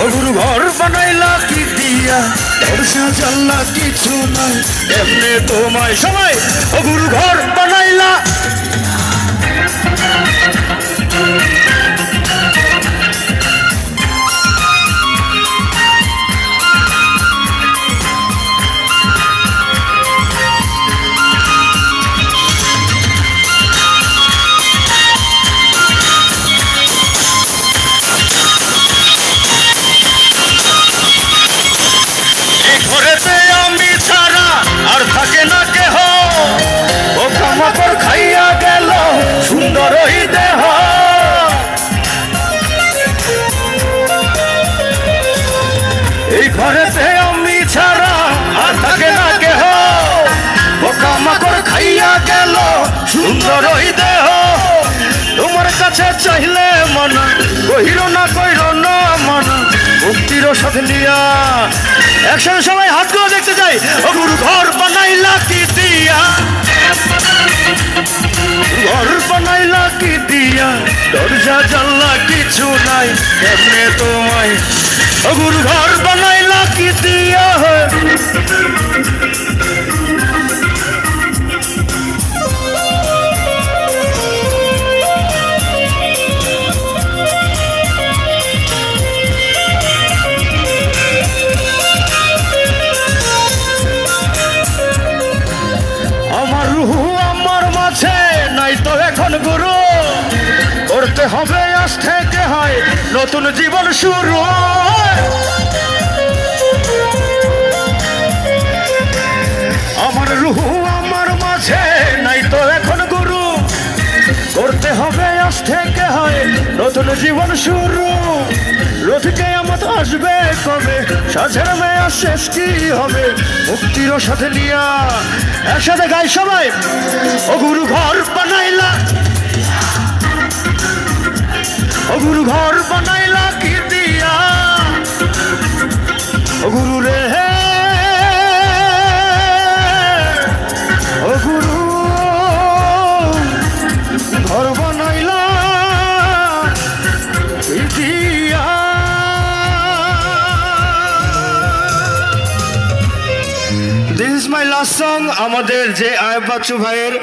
ও গুরু ঘর বানাইলা কি দিয়া দরজা জানলা কিছু নাই এমনি তোমায় সবাই ও গুরু ঘর বানাইলা আর থাকে না কেহ পোকামাকড় খাইয়া গেল সুন্দর দেহ এই ঘরেতে আমি ছাড়া আর থাকে না কেহ পোকামাকড় খাইয়া গেল সুন্দর দেহ তোমার কাছে চাইলে মন কহির না কইর না মন মুক্তির সাথে নিয়া একসাথে সবাই হাতগুলো দেখতে যাই ও গুরু ঘর বানাইলা কি দিয়া ঘর বানাইলা কি দিয়া দরজা জানলা কিছু নাই এমনি তোমায় ও গুরু ঘর বানাইলা কি দিয়া নাই তো এখন গুরু করতে হবে আজ থেকে হয় নতুন জীবন শুরু আমার রুহু আমার মাঝে নাই তো এখন গুরু করতে হবে আজ থেকে হয় নতুন জীবন শুরু রথকে আমার আসবে কবে সাঝের মেয়া শেষ কি হবে মুক্তির সাথে নিয়া একসাথে গাই সবাই ও গুরু ঘর বানাইলা ও গুরু ঘর বানাইলা কি দিয়া ও গুরু রে ও গুরু ঘর বানাইলা কি দিয়া this is my last song আমাদের যে আয়ব বাচ্চু ভাইয়ের